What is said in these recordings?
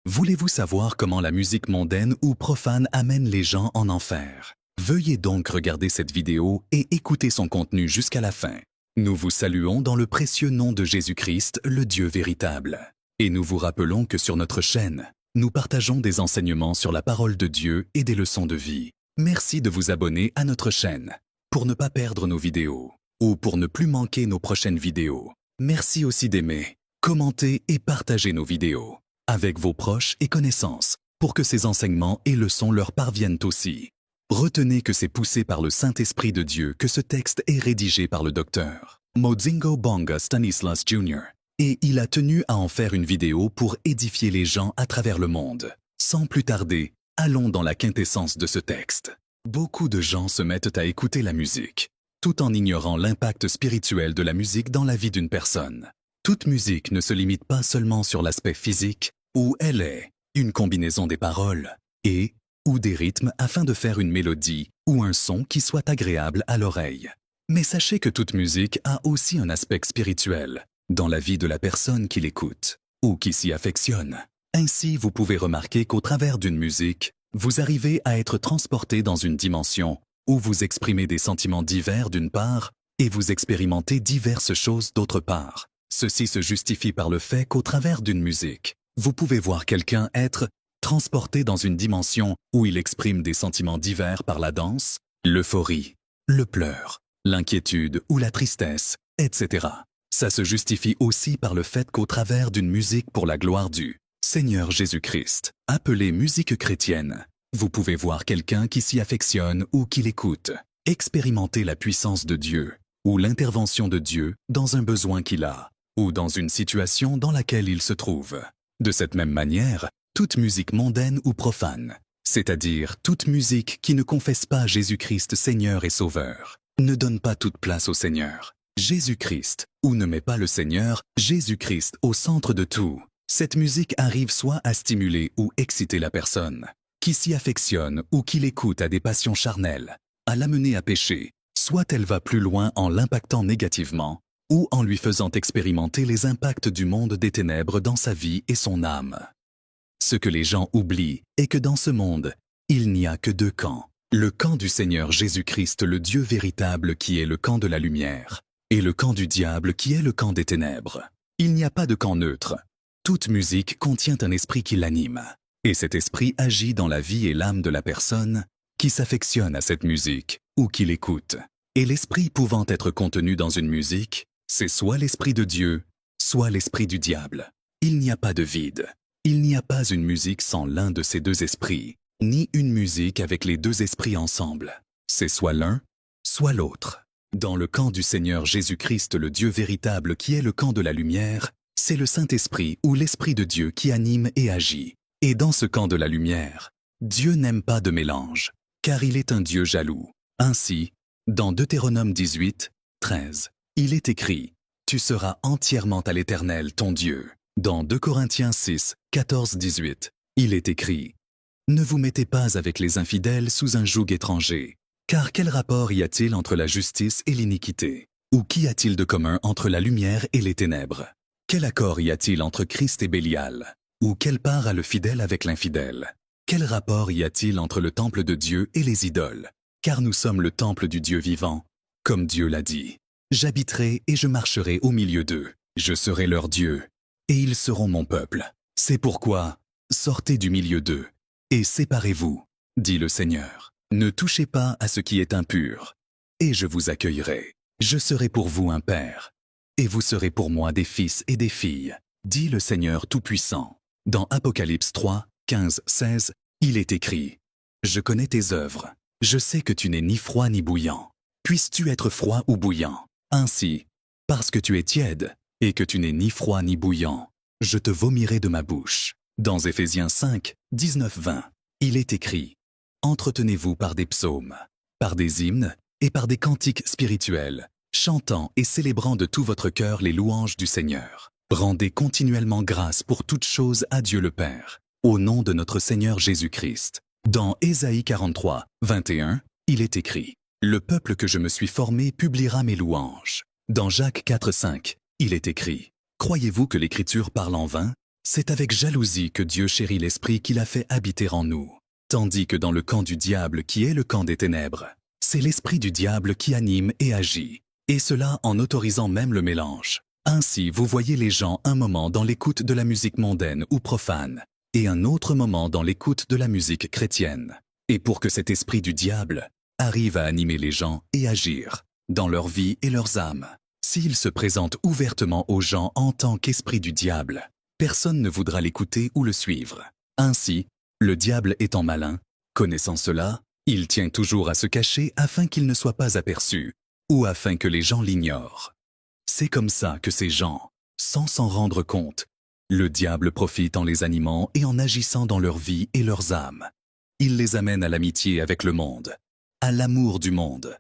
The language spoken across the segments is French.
Voulez-vous savoir comment la musique mondaine ou profane amène les gens en enfer? Veuillez donc regarder cette vidéo et écouter son contenu jusqu'à la fin. Nous vous saluons dans le précieux nom de Jésus-Christ, le Dieu véritable. Et nous vous rappelons que sur notre chaîne, nous partageons des enseignements sur la parole de Dieu et des leçons de vie. Merci de vous abonner à notre chaîne pour ne pas perdre nos vidéos ou pour ne plus manquer nos prochaines vidéos. Merci aussi d'aimer, commenter et partager nos vidéos avec vos proches et connaissances pour que ces enseignements et leçons leur parviennent aussi. Retenez que c'est poussé par le Saint-Esprit de Dieu que ce texte est rédigé par le docteur Modzingo Bonga Stanislas Jr. Et il a tenu à en faire une vidéo pour édifier les gens à travers le monde. Sans plus tarder, allons dans la quintessence de ce texte. Beaucoup de gens se mettent à écouter la musique, tout en ignorant l'impact spirituel de la musique dans la vie d'une personne. Toute musique ne se limite pas seulement sur l'aspect physique, où elle est une combinaison des paroles et ou des rythmes afin de faire une mélodie ou un son qui soit agréable à l'oreille. Mais sachez que toute musique a aussi un aspect spirituel dans la vie de la personne qui l'écoute ou qui s'y affectionne. Ainsi, vous pouvez remarquer qu'au travers d'une musique, vous arrivez à être transporté dans une dimension où vous exprimez des sentiments divers d'une part et vous expérimentez diverses choses d'autre part. Ceci se justifie par le fait qu'au travers d'une musique, vous pouvez voir quelqu'un être transporté dans une dimension où il exprime des sentiments divers par la danse, l'euphorie, le pleur, l'inquiétude ou la tristesse, etc. Ça se justifie aussi par le fait qu'au travers d'une musique pour la gloire du Seigneur Jésus-Christ, appelée musique chrétienne, vous pouvez voir quelqu'un qui s'y affectionne ou qui l'écoute, expérimenter la puissance de Dieu ou l'intervention de Dieu dans un besoin qu'il a ou dans une situation dans laquelle il se trouve. De cette même manière, toute musique mondaine ou profane, c'est-à-dire toute musique qui ne confesse pas Jésus-Christ Seigneur et Sauveur, ne donne pas toute place au Seigneur Jésus-Christ, ou ne met pas le Seigneur Jésus-Christ au centre de tout. Cette musique arrive soit à stimuler ou exciter la personne qui s'y affectionne ou qui l'écoute à des passions charnelles, à l'amener à pécher, soit elle va plus loin en l'impactant négativement ou en lui faisant expérimenter les impacts du monde des ténèbres dans sa vie et son âme. Ce que les gens oublient est que dans ce monde, il n'y a que deux camps. Le camp du Seigneur Jésus-Christ, le Dieu véritable qui est le camp de la lumière, et le camp du diable qui est le camp des ténèbres. Il n'y a pas de camp neutre. Toute musique contient un esprit qui l'anime, et cet esprit agit dans la vie et l'âme de la personne qui s'affectionne à cette musique ou qui l'écoute. Et l'esprit pouvant être contenu dans une musique, c'est soit l'esprit de Dieu, soit l'esprit du diable. Il n'y a pas de vide. Il n'y a pas une musique sans l'un de ces deux esprits, ni une musique avec les deux esprits ensemble. C'est soit l'un, soit l'autre. Dans le camp du Seigneur Jésus-Christ, le Dieu véritable qui est le camp de la lumière, c'est le Saint-Esprit ou l'Esprit de Dieu qui anime et agit. Et dans ce camp de la lumière, Dieu n'aime pas de mélange, car il est un Dieu jaloux. Ainsi, dans Deutéronome 18, 13, il est écrit « Tu seras entièrement à l'Éternel, ton Dieu ». Dans 2 Corinthiens 6, 14, 18, il est écrit « Ne vous mettez pas avec les infidèles sous un joug étranger, car quel rapport y a-t-il entre la justice et l'iniquité? Ou qu'y a-t-il de commun entre la lumière et les ténèbres? Quel accord y a-t-il entre Christ et Bélial? Ou quelle part a le fidèle avec l'infidèle? Quel rapport y a-t-il entre le temple de Dieu et les idoles? Car nous sommes le temple du Dieu vivant, comme Dieu l'a dit. J'habiterai et je marcherai au milieu d'eux. Je serai leur Dieu, et ils seront mon peuple. C'est pourquoi, sortez du milieu d'eux, et séparez-vous, dit le Seigneur. Ne touchez pas à ce qui est impur, et je vous accueillerai. Je serai pour vous un père, et vous serez pour moi des fils et des filles, dit le Seigneur Tout-Puissant. Dans Apocalypse 3, 15, 16, il est écrit « Je connais tes œuvres, je sais que tu n'es ni froid ni bouillant. Puisses-tu être froid ou bouillant? Ainsi, parce que tu es tiède, et que tu n'es ni froid ni bouillant, je te vomirai de ma bouche. » Dans Éphésiens 5, 19, 20, il est écrit « Entretenez-vous par des psaumes, par des hymnes et par des cantiques spirituels, chantant et célébrant de tout votre cœur les louanges du Seigneur. Rendez continuellement grâce pour toutes choses à Dieu le Père, au nom de notre Seigneur Jésus-Christ. » Dans Ésaïe 43, 21, il est écrit « Le peuple que je me suis formé publiera mes louanges. » Dans Jacques 4, 5, il est écrit « Croyez-vous que l'Écriture parle en vain? C'est avec jalousie que Dieu chérit l'esprit qu'il a fait habiter en nous. Tandis que dans le camp du diable qui est le camp des ténèbres, c'est l'esprit du diable qui anime et agit, et cela en autorisant même le mélange. Ainsi, vous voyez les gens un moment dans l'écoute de la musique mondaine ou profane, et un autre moment dans l'écoute de la musique chrétienne. Et pour que cet esprit du diable arrive à animer les gens et agir dans leur vie et leurs âmes, s'il se présente ouvertement aux gens en tant qu'esprit du diable, personne ne voudra l'écouter ou le suivre. Ainsi, le diable étant malin, connaissant cela, il tient toujours à se cacher afin qu'il ne soit pas aperçu, ou afin que les gens l'ignorent. C'est comme ça que ces gens, sans s'en rendre compte, le diable profite en les animant et en agissant dans leur vie et leurs âmes. Il les amène à l'amitié avec le monde, à l'amour du monde,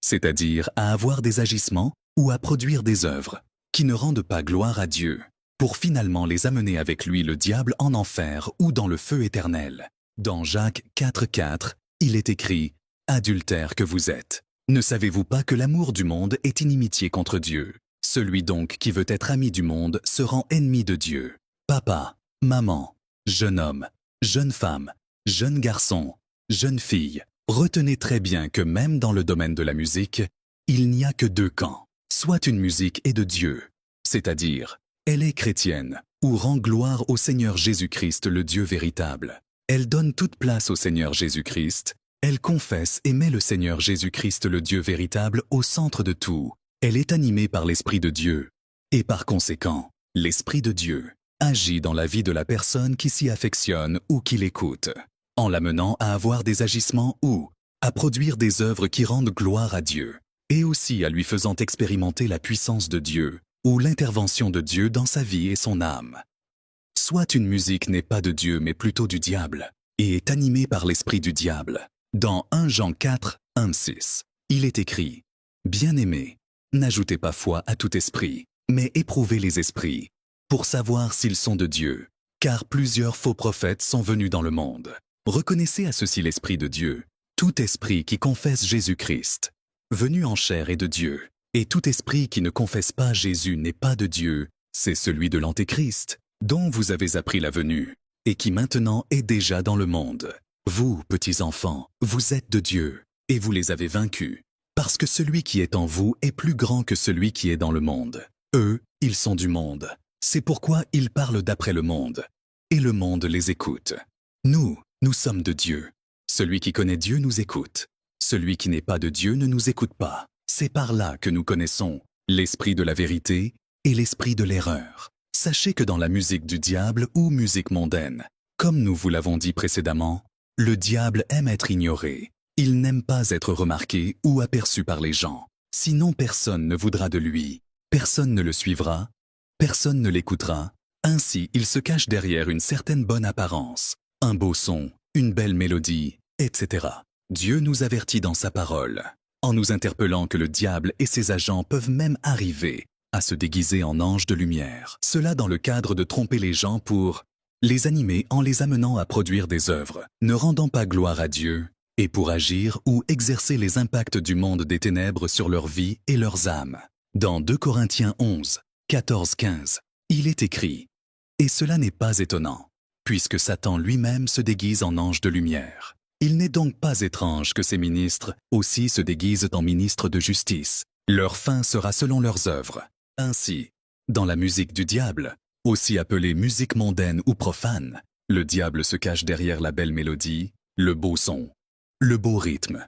c'est-à-dire à avoir des agissements ou à produire des œuvres qui ne rendent pas gloire à Dieu, pour finalement les amener avec lui le diable en enfer ou dans le feu éternel. Dans Jacques 4,4, il est écrit « Adultères que vous êtes, ne savez-vous pas que l'amour du monde est inimitié contre Dieu? Celui donc qui veut être ami du monde se rend ennemi de Dieu. Papa, maman, jeune homme, jeune femme, jeune garçon, jeune fille, retenez très bien que même dans le domaine de la musique, il n'y a que deux camps. Soit une musique est de Dieu, c'est-à-dire, elle est chrétienne, ou rend gloire au Seigneur Jésus-Christ le Dieu véritable. Elle donne toute place au Seigneur Jésus-Christ, elle confesse et met le Seigneur Jésus-Christ le Dieu véritable au centre de tout. Elle est animée par l'Esprit de Dieu. Et par conséquent, l'Esprit de Dieu agit dans la vie de la personne qui s'y affectionne ou qui l'écoute, en l'amenant à avoir des agissements ou à produire des œuvres qui rendent gloire à Dieu, et aussi à lui faisant expérimenter la puissance de Dieu ou l'intervention de Dieu dans sa vie et son âme. Soit une musique n'est pas de Dieu mais plutôt du diable, et est animée par l'esprit du diable. Dans 1 Jean 4, 1-6, il est écrit « Bien-aimés, n'ajoutez pas foi à tout esprit, mais éprouvez les esprits, pour savoir s'ils sont de Dieu, car plusieurs faux prophètes sont venus dans le monde. Reconnaissez à ceci l'Esprit de Dieu, tout esprit qui confesse Jésus-Christ, venu en chair est de Dieu, et tout esprit qui ne confesse pas Jésus n'est pas de Dieu, c'est celui de l'Antéchrist, dont vous avez appris la venue, et qui maintenant est déjà dans le monde. Vous, petits enfants, vous êtes de Dieu, et vous les avez vaincus, parce que celui qui est en vous est plus grand que celui qui est dans le monde. Eux, ils sont du monde, c'est pourquoi ils parlent d'après le monde, et le monde les écoute. Nous sommes de Dieu. Celui qui connaît Dieu nous écoute. Celui qui n'est pas de Dieu ne nous écoute pas. C'est par là que nous connaissons l'esprit de la vérité et l'esprit de l'erreur. Sachez que dans la musique du diable ou musique mondaine, comme nous vous l'avons dit précédemment, le diable aime être ignoré. Il n'aime pas être remarqué ou aperçu par les gens. Sinon personne ne voudra de lui. Personne ne le suivra. Personne ne l'écoutera. Ainsi, il se cache derrière une certaine bonne apparence, un beau son, une belle mélodie, etc. Dieu nous avertit dans sa parole, en nous interpellant que le diable et ses agents peuvent même arriver à se déguiser en anges de lumière. Cela dans le cadre de tromper les gens pour les animer en les amenant à produire des œuvres, ne rendant pas gloire à Dieu, et pour agir ou exercer les impacts du monde des ténèbres sur leur vie et leurs âmes. Dans 2 Corinthiens 11, 14-15, il est écrit « Et cela n'est pas étonnant, puisque Satan lui-même se déguise en ange de lumière. Il n'est donc pas étrange que ses ministres aussi se déguisent en ministres de justice. Leur fin sera selon leurs œuvres. Ainsi, dans la musique du diable, aussi appelée musique mondaine ou profane, le diable se cache derrière la belle mélodie, le beau son, le beau rythme,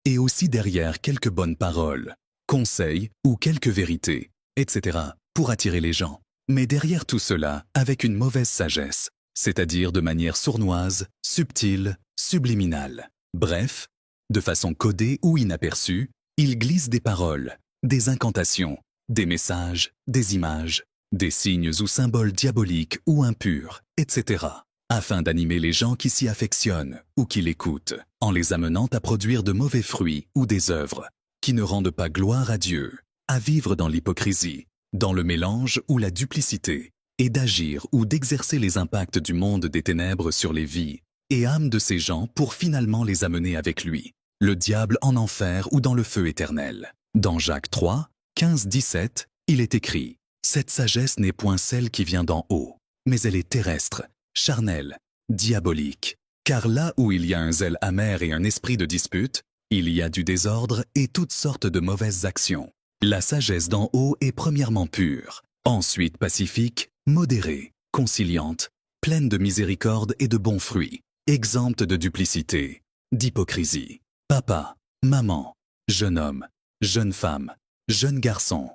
et aussi derrière quelques bonnes paroles, conseils ou quelques vérités, etc., pour attirer les gens. Mais derrière tout cela, avec une mauvaise sagesse, c'est-à-dire de manière sournoise, subtile, subliminale. Bref, de façon codée ou inaperçue, il glisse des paroles, des incantations, des messages, des images, des signes ou symboles diaboliques ou impurs, etc., afin d'animer les gens qui s'y affectionnent ou qui l'écoutent, en les amenant à produire de mauvais fruits ou des œuvres qui ne rendent pas gloire à Dieu, à vivre dans l'hypocrisie, dans le mélange ou la duplicité, et d'agir ou d'exercer les impacts du monde des ténèbres sur les vies et âmes de ces gens pour finalement les amener avec lui, le diable en enfer ou dans le feu éternel. Dans Jacques 3, 15-17, il est écrit « Cette sagesse n'est point celle qui vient d'en haut, mais elle est terrestre, charnelle, diabolique. Car là où il y a un zèle amer et un esprit de dispute, il y a du désordre et toutes sortes de mauvaises actions. La sagesse d'en haut est premièrement pure, ensuite pacifique, modérée, conciliante, pleine de miséricorde et de bons fruits, exempte de duplicité, d'hypocrisie. Papa, maman, jeune homme, jeune femme, jeune garçon,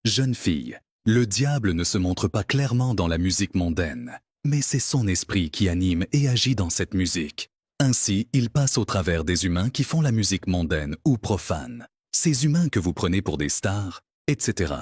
jeune fille, le diable ne se montre pas clairement dans la musique mondaine, mais c'est son esprit qui anime et agit dans cette musique. Ainsi, il passe au travers des humains qui font la musique mondaine ou profane. Ces humains que vous prenez pour des stars, etc.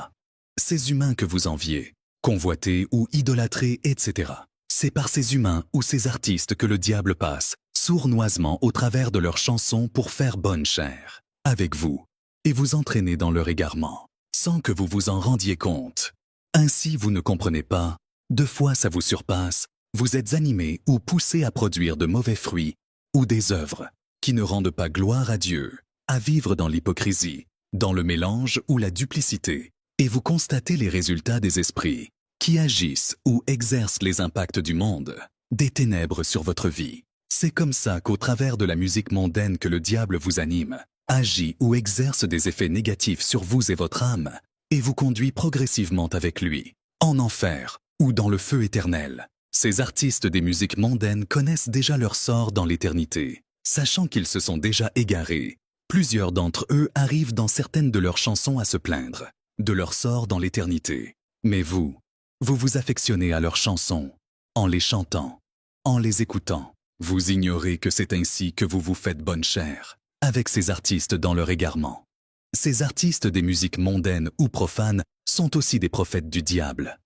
Ces humains que vous enviez, convoitez ou idolâtrez, etc. C'est par ces humains ou ces artistes que le diable passe, sournoisement au travers de leurs chansons pour faire bonne chère avec vous, et vous entraîner dans leur égarement, sans que vous vous en rendiez compte. Ainsi vous ne comprenez pas, deux fois ça vous surpasse, vous êtes animé ou poussé à produire de mauvais fruits, ou des œuvres qui ne rendent pas gloire à Dieu, à vivre dans l'hypocrisie, dans le mélange ou la duplicité, et vous constatez les résultats des esprits qui agissent ou exercent les impacts du monde, des ténèbres sur votre vie. C'est comme ça qu'au travers de la musique mondaine que le diable vous anime, agit ou exerce des effets négatifs sur vous et votre âme, et vous conduit progressivement avec lui, en enfer ou dans le feu éternel. Ces artistes des musiques mondaines connaissent déjà leur sort dans l'éternité, sachant qu'ils se sont déjà égarés. Plusieurs d'entre eux arrivent dans certaines de leurs chansons à se plaindre de leur sort dans l'éternité. Mais vous vous affectionnez à leurs chansons, en les chantant, en les écoutant. Vous ignorez que c'est ainsi que vous vous faites bonne chère, avec ces artistes dans leur égarement. Ces artistes des musiques mondaines ou profanes sont aussi des prophètes du diable.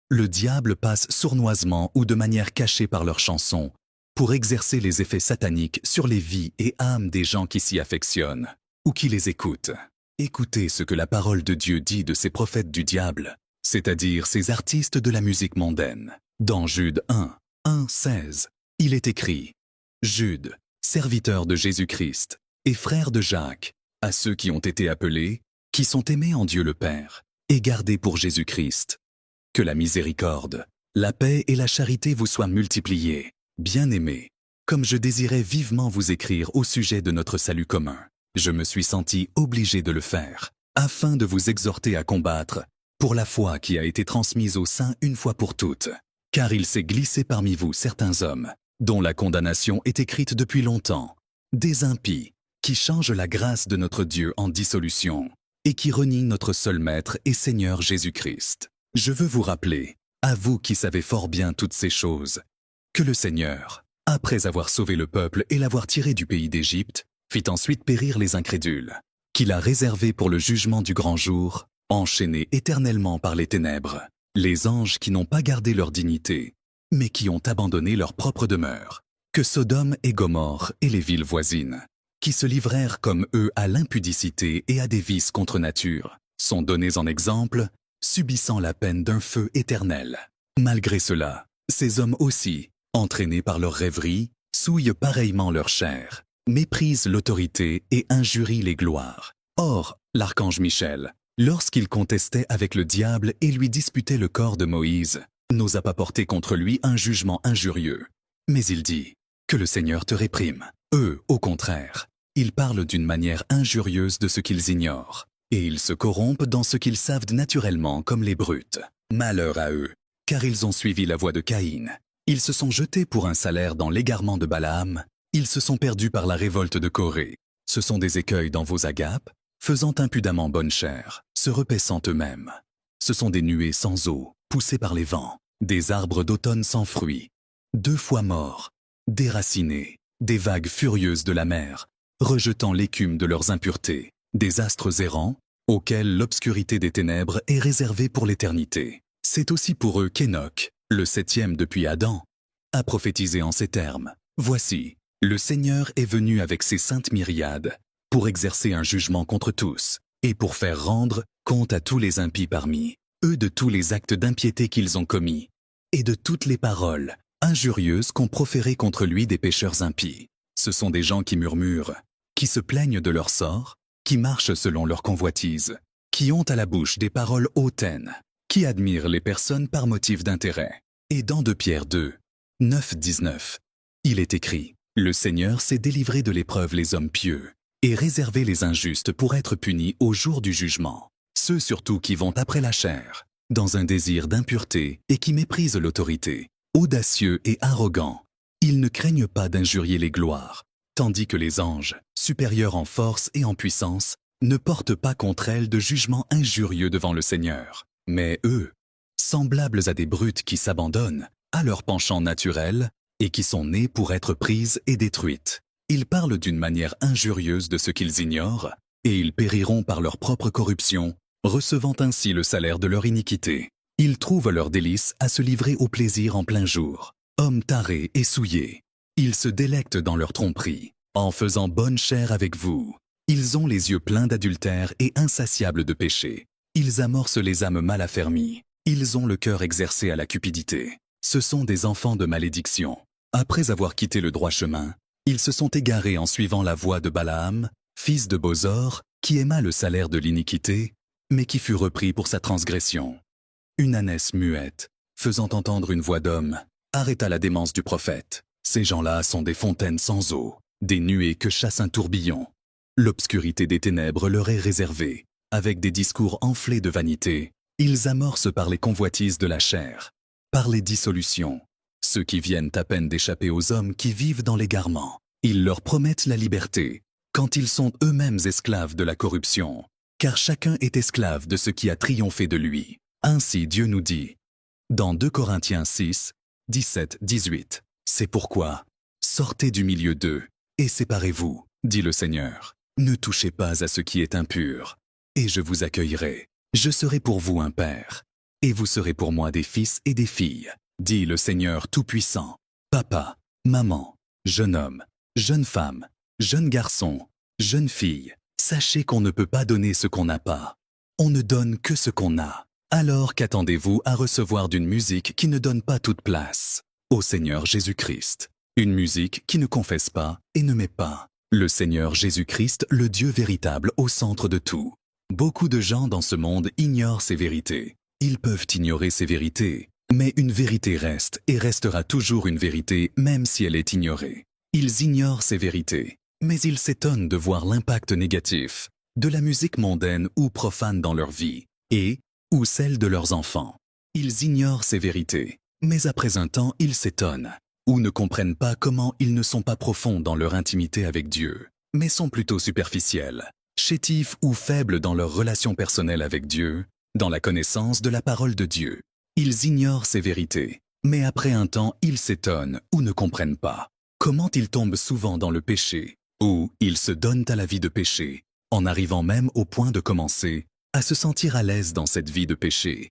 Le diable passe sournoisement ou de manière cachée par leurs chansons pour exercer les effets sataniques sur les vies et âmes des gens qui s'y affectionnent ou qui les écoutent. Écoutez ce que la parole de Dieu dit de ces prophètes du diable, c'est-à-dire ces artistes de la musique mondaine. Dans Jude 1:16, il est écrit « Jude, serviteur de Jésus-Christ et frère de Jacques, à ceux qui ont été appelés, qui sont aimés en Dieu le Père et gardés pour Jésus-Christ. Que la miséricorde, la paix et la charité vous soient multipliées, bien-aimés. Comme je désirais vivement vous écrire au sujet de notre salut commun, je me suis senti obligé de le faire, afin de vous exhorter à combattre pour la foi qui a été transmise aux saints une fois pour toutes. Car il s'est glissé parmi vous certains hommes, dont la condamnation est écrite depuis longtemps, des impies, qui changent la grâce de notre Dieu en dissolution, et qui renient notre seul Maître et Seigneur Jésus-Christ. Je veux vous rappeler, à vous qui savez fort bien toutes ces choses, que le Seigneur, après avoir sauvé le peuple et l'avoir tiré du pays d'Égypte, fit ensuite périr les incrédules, qu'il a réservés pour le jugement du grand jour, enchaînés éternellement par les ténèbres, les anges qui n'ont pas gardé leur dignité, mais qui ont abandonné leur propre demeure, que Sodome et Gomorrhe et les villes voisines, qui se livrèrent comme eux à l'impudicité et à des vices contre nature, sont donnés en exemple, subissant la peine d'un feu éternel. Malgré cela, ces hommes aussi, entraînés par leurs rêveries, souillent pareillement leur chair, méprisent l'autorité et injurient les gloires. Or, l'archange Michel, lorsqu'il contestait avec le diable et lui disputait le corps de Moïse, n'osa pas porter contre lui un jugement injurieux. Mais il dit « Que le Seigneur te réprime ». Eux, au contraire, ils parlent d'une manière injurieuse de ce qu'ils ignorent, et ils se corrompent dans ce qu'ils savent naturellement comme les brutes. Malheur à eux, car ils ont suivi la voie de Caïn. Ils se sont jetés pour un salaire dans l'égarement de Balaam, ils se sont perdus par la révolte de Corée. Ce sont des écueils dans vos agapes, faisant impudemment bonne chère, se repaissant eux-mêmes. Ce sont des nuées sans eau, poussées par les vents, des arbres d'automne sans fruits, 2 fois morts, déracinés, des vagues furieuses de la mer, rejetant l'écume de leurs impuretés, des astres errants, auxquels l'obscurité des ténèbres est réservée pour l'éternité. C'est aussi pour eux qu'Enoch, le 7e depuis Adam, a prophétisé en ces termes. Voici, le Seigneur est venu avec ses saintes myriades, pour exercer un jugement contre tous, et pour faire rendre compte à tous les impies parmi eux de tous les actes d'impiété qu'ils ont commis, et de toutes les paroles injurieuses qu'ont proférées contre lui des pécheurs impies. Ce sont des gens qui murmurent, qui se plaignent de leur sort, qui marchent selon leur convoitise, qui ont à la bouche des paroles hautaines, qui admirent les personnes par motif d'intérêt, Et dans 2 Pierre 2, 9-19, il est écrit « Le Seigneur sait délivrer de l'épreuve les hommes pieux et réserver les injustes pour être punis au jour du jugement, ceux surtout qui vont après la chair, dans un désir d'impureté et qui méprisent l'autorité, audacieux et arrogants. Ils ne craignent pas d'injurier les gloires, tandis que les anges, supérieurs en force et en puissance, ne portent pas contre elles de jugement injurieux devant le Seigneur. Mais eux, semblables à des brutes qui s'abandonnent à leur penchant naturel et qui sont nées pour être prises et détruites. Ils parlent d'une manière injurieuse de ce qu'ils ignorent, et ils périront par leur propre corruption, recevant ainsi le salaire de leur iniquité. Ils trouvent leur délice à se livrer au plaisir en plein jour. Hommes tarés et souillés, ils se délectent dans leur tromperie, en faisant bonne chère avec vous. Ils ont les yeux pleins d'adultère et insatiables de péché. Ils amorcent les âmes mal affermies. Ils ont le cœur exercé à la cupidité. Ce sont des enfants de malédiction. Après avoir quitté le droit chemin, ils se sont égarés en suivant la voie de Balaam, fils de Bosor, qui aima le salaire de l'iniquité, mais qui fut repris pour sa transgression. Une ânesse muette, faisant entendre une voix d'homme, arrêta la démence du prophète. Ces gens-là sont des fontaines sans eau, des nuées que chasse un tourbillon. L'obscurité des ténèbres leur est réservée. Avec des discours enflés de vanité, ils amorcent par les convoitises de la chair, par les dissolutions, ceux qui viennent à peine d'échapper aux hommes qui vivent dans l'égarement. Ils leur promettent la liberté, quand ils sont eux-mêmes esclaves de la corruption, car chacun est esclave de ce qui a triomphé de lui. Ainsi Dieu nous dit, dans 2 Corinthiens 6, 17-18, « C'est pourquoi, sortez du milieu d'eux, et séparez-vous, dit le Seigneur. Ne touchez pas à ce qui est impur, et je vous accueillerai. Je serai pour vous un père, et vous serez pour moi des fils et des filles, dit le Seigneur Tout-Puissant. Papa, maman, jeune homme, jeune femme, jeune garçon, jeune fille, sachez qu'on ne peut pas donner ce qu'on n'a pas. On ne donne que ce qu'on a. Alors qu'attendez-vous à recevoir d'une musique qui ne donne pas toute place au Seigneur Jésus-Christ? Une musique qui ne confesse pas et ne met pas le Seigneur Jésus-Christ, le Dieu véritable, au centre de tout. Beaucoup de gens dans ce monde ignorent ces vérités. Ils peuvent ignorer ces vérités, mais une vérité reste et restera toujours une vérité même si elle est ignorée. Ils ignorent ces vérités, mais ils s'étonnent de voir l'impact négatif de la musique mondaine ou profane dans leur vie, ou celle de leurs enfants. Ils ignorent ces vérités, mais après un temps ils s'étonnent, ou ne comprennent pas comment ils ne sont pas profonds dans leur intimité avec Dieu, mais sont plutôt superficiels, chétifs ou faibles dans leur relation personnelle avec Dieu, dans la connaissance de la parole de Dieu. Ils ignorent ces vérités, mais après un temps ils s'étonnent ou ne comprennent pas comment ils tombent souvent dans le péché, ou ils se donnent à la vie de péché, en arrivant même au point de commencer à se sentir à l'aise dans cette vie de péché.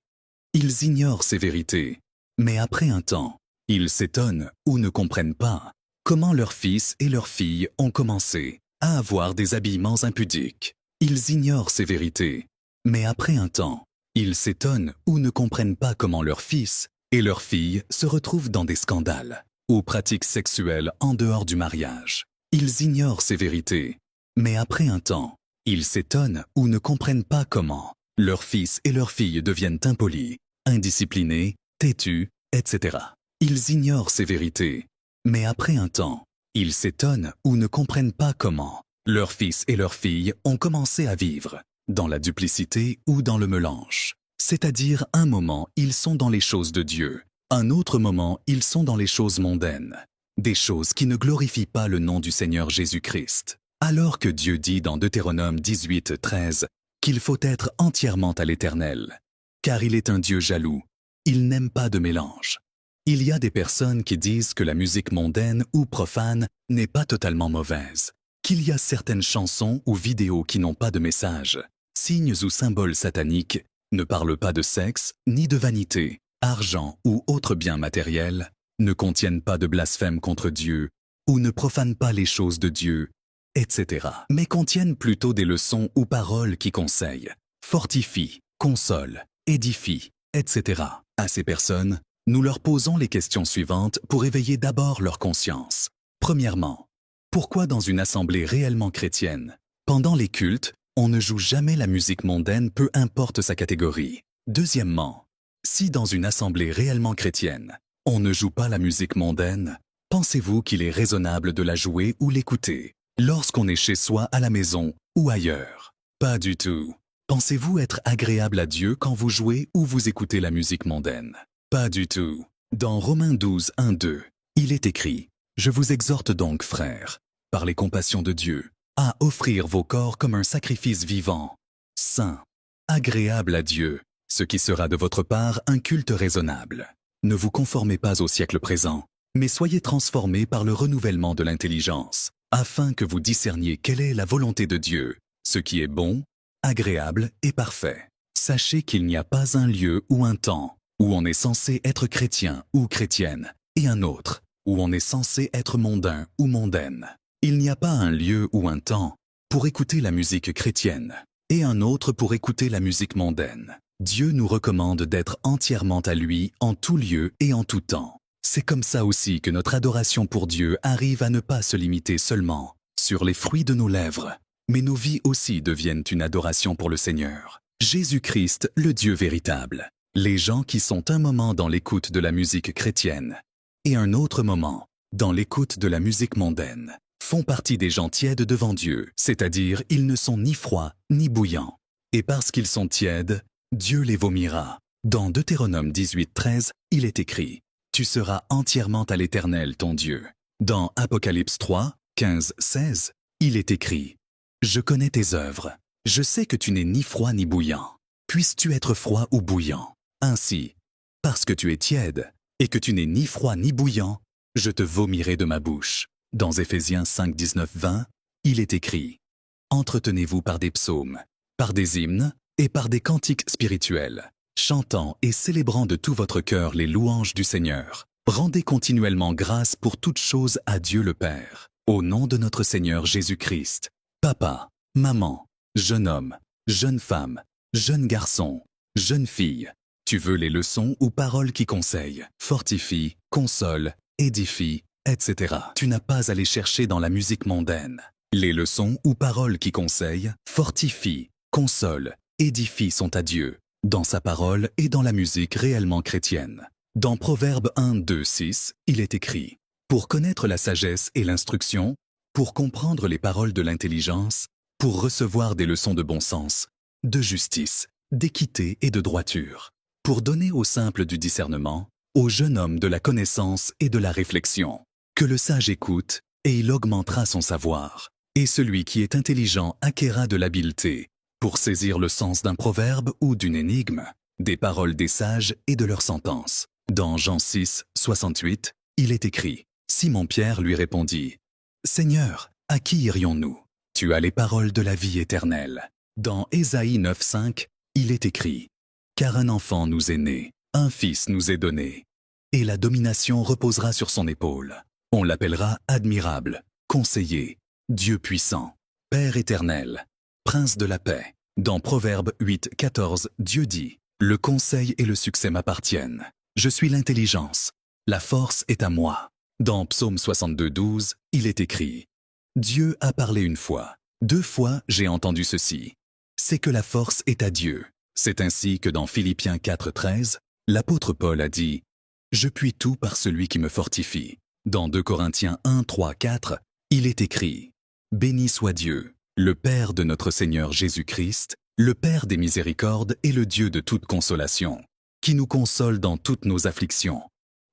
Ils ignorent ces vérités, mais après un temps, ils s'étonnent ou ne comprennent pas comment leurs fils et leurs filles ont commencé à avoir des habillements impudiques. Ils ignorent ces vérités, mais après un temps, ils s'étonnent ou ne comprennent pas comment leurs fils et leurs filles se retrouvent dans des scandales ou pratiques sexuelles en dehors du mariage. Ils ignorent ces vérités, mais après un temps, ils s'étonnent ou ne comprennent pas comment leurs fils et leurs filles deviennent impolis, indisciplinés, têtus, etc. Ils ignorent ces vérités, mais après un temps, ils s'étonnent ou ne comprennent pas comment leurs fils et leurs filles ont commencé à vivre dans la duplicité ou dans le mélange. C'est-à-dire, un moment, ils sont dans les choses de Dieu, un autre moment, ils sont dans les choses mondaines, des choses qui ne glorifient pas le nom du Seigneur Jésus-Christ. Alors que Dieu dit dans Deutéronome 18, 13 qu'il faut être entièrement à l'Éternel, car il est un Dieu jaloux, il n'aime pas de mélange. Il y a des personnes qui disent que la musique mondaine ou profane n'est pas totalement mauvaise, qu'il y a certaines chansons ou vidéos qui n'ont pas de message, signes ou symboles sataniques, ne parlent pas de sexe, ni de vanité, argent ou autres biens matériels, ne contiennent pas de blasphème contre Dieu, ou ne profanent pas les choses de Dieu, etc. Mais contiennent plutôt des leçons ou paroles qui conseillent, fortifient, consolent, édifient, etc. À ces personnes, nous leur posons les questions suivantes pour éveiller d'abord leur conscience. Premièrement, pourquoi dans une assemblée réellement chrétienne, pendant les cultes, on ne joue jamais la musique mondaine, peu importe sa catégorie? Deuxièmement, si dans une assemblée réellement chrétienne, On ne joue pas la musique mondaine. Pensez-vous qu'il est raisonnable de la jouer ou l'écouter lorsqu'on est chez soi à la maison ou ailleurs? Pas du tout. Pensez-vous être agréable à Dieu quand vous jouez ou vous écoutez la musique mondaine? Pas du tout. Dans Romains 12, 1, 2, il est écrit « Je vous exhorte donc, frères, par les compassions de Dieu, à offrir vos corps comme un sacrifice vivant, saint, agréable à Dieu, ce qui sera de votre part un culte raisonnable. Ne vous conformez pas au siècle présent, mais soyez transformés par le renouvellement de l'intelligence, afin que vous discerniez quelle est la volonté de Dieu, ce qui est bon, agréable et parfait. Sachez qu'il n'y a pas un lieu ou un temps où on est censé être chrétien ou chrétienne, et un autre où on est censé être mondain ou mondaine. Il n'y a pas un lieu ou un temps pour écouter la musique chrétienne, et un autre pour écouter la musique mondaine. Dieu nous recommande d'être entièrement à lui en tout lieu et en tout temps. C'est comme ça aussi que notre adoration pour Dieu arrive à ne pas se limiter seulement sur les fruits de nos lèvres, mais nos vies aussi deviennent une adoration pour le Seigneur. Jésus-Christ, le Dieu véritable. Les gens qui sont un moment dans l'écoute de la musique chrétienne et un autre moment dans l'écoute de la musique mondaine font partie des gens tièdes devant Dieu, c'est-à-dire ils ne sont ni froids ni bouillants. Et parce qu'ils sont tièdes, Dieu les vomira. Dans Deutéronome 18, 13, il est écrit « Tu seras entièrement à l'Éternel ton Dieu ». Dans Apocalypse 3, 15, 16, il est écrit « Je connais tes œuvres. Je sais que tu n'es ni froid ni bouillant. Puisses-tu être froid ou bouillant? Ainsi, parce que tu es tiède et que tu n'es ni froid ni bouillant, je te vomirai de ma bouche. » Dans Éphésiens 5, 19, 20, il est écrit « Entretenez-vous par des psaumes, par des hymnes et par des cantiques spirituels, chantant et célébrant de tout votre cœur les louanges du Seigneur. Rendez continuellement grâce pour toutes choses à Dieu le Père, au nom de notre Seigneur Jésus-Christ. Papa, maman, jeune homme, jeune femme, jeune garçon, jeune fille, tu veux les leçons ou paroles qui conseillent, fortifient, consolent, édifient, etc. Tu n'as pas à les chercher dans la musique mondaine. Les leçons ou paroles qui conseillent, fortifient, consolent, édifient sont à Dieu, dans sa parole et dans la musique réellement chrétienne. Dans Proverbe 1, 2, 6, il est écrit « Pour connaître la sagesse et l'instruction, pour comprendre les paroles de l'intelligence, pour recevoir des leçons de bon sens, de justice, d'équité et de droiture, pour donner aux simples du discernement, au jeune homme de la connaissance et de la réflexion. Que le sage écoute, et il augmentera son savoir, et celui qui est intelligent acquérera de l'habileté, pour saisir le sens d'un proverbe ou d'une énigme, des paroles des sages et de leurs sentences. » Dans Jean 6, 68, il est écrit « Simon-Pierre lui répondit « Seigneur, à qui irions-nous? Tu as les paroles de la vie éternelle. » Dans Ésaïe 9, 5, il est écrit « Car un enfant nous est né, un fils nous est donné, et la domination reposera sur son épaule. On l'appellera admirable, conseiller, Dieu puissant, Père éternel, Prince de la paix. » Dans Proverbe 8, 14, Dieu dit « Le conseil et le succès m'appartiennent. Je suis l'intelligence. La force est à moi. » Dans Psaume 62, 12, il est écrit « Dieu a parlé une fois. 2 fois j'ai entendu ceci. C'est que la force est à Dieu. » C'est ainsi que dans Philippiens 4, 13, l'apôtre Paul a dit « Je puis tout par celui qui me fortifie. » Dans 2 Corinthiens 1, 3, 4, il est écrit « Béni soit Dieu, le Père de notre Seigneur Jésus-Christ, le Père des miséricordes et le Dieu de toute consolation, qui nous console dans toutes nos afflictions,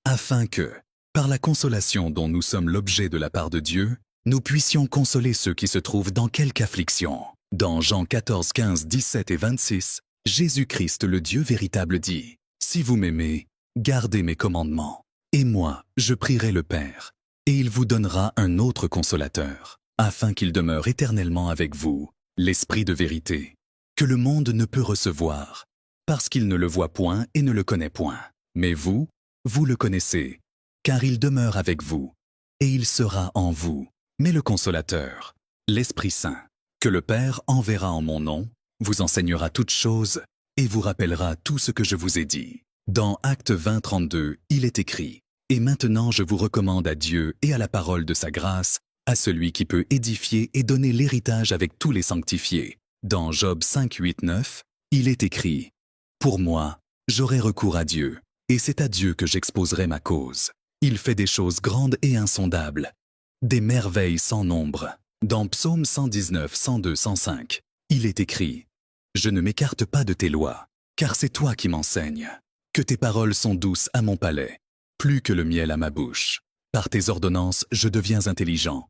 afin que, par la consolation dont nous sommes l'objet de la part de Dieu, nous puissions consoler ceux qui se trouvent dans quelque affliction. » Dans Jean 14, 15, 17 et 26, Jésus-Christ le Dieu véritable dit « Si vous m'aimez, gardez mes commandements. Et moi, je prierai le Père, et il vous donnera un autre consolateur, afin qu'il demeure éternellement avec vous, l'Esprit de vérité, que le monde ne peut recevoir, parce qu'il ne le voit point et ne le connaît point. Mais vous, vous le connaissez, car il demeure avec vous, et il sera en vous. Mais le Consolateur, l'Esprit Saint, que le Père enverra en mon nom, vous enseignera toutes choses et vous rappellera tout ce que je vous ai dit. » Dans Actes 20, 32, il est écrit « Et maintenant je vous recommande à Dieu et à la parole de sa grâce, à celui qui peut édifier et donner l'héritage avec tous les sanctifiés. » Dans Job 5, 8, 9, il est écrit « Pour moi, j'aurai recours à Dieu, et c'est à Dieu que j'exposerai ma cause. Il fait des choses grandes et insondables, des merveilles sans nombre. Dans Psaume 119, 102, 105, il est écrit « Je ne m'écarte pas de tes lois, car c'est toi qui m'enseignes. Que tes paroles sont douces à mon palais, plus que le miel à ma bouche. Par tes ordonnances, je deviens intelligent.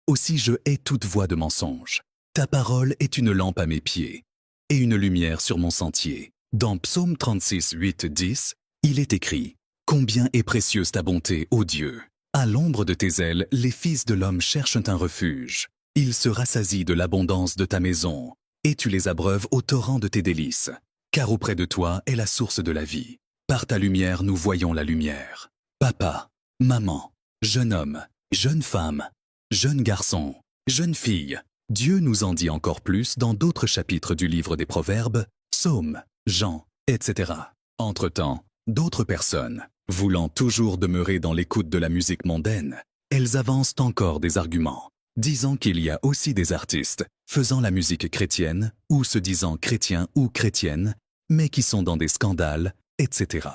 Aussi je hais toute voix de mensonge. Ta parole est une lampe à mes pieds et une lumière sur mon sentier. » Dans Psaume 36, 8, 10, il est écrit « Combien est précieuse ta bonté, ô Dieu! À l'ombre de tes ailes, les fils de l'homme cherchent un refuge. Ils se rassasient de l'abondance de ta maison, et tu les abreuves au torrent de tes délices. Car auprès de toi est la source de la vie. Par ta lumière, nous voyons la lumière. Papa, maman, jeune homme, jeune femme, jeune garçon, jeune fille. » Dieu nous en dit encore plus dans d'autres chapitres du livre des Proverbes, Psaumes, Jean, etc. Entre-temps, d'autres personnes, voulant toujours demeurer dans l'écoute de la musique mondaine, elles avancent encore des arguments, disant qu'il y a aussi des artistes faisant la musique chrétienne ou se disant chrétiens ou chrétiennes, mais qui sont dans des scandales, etc.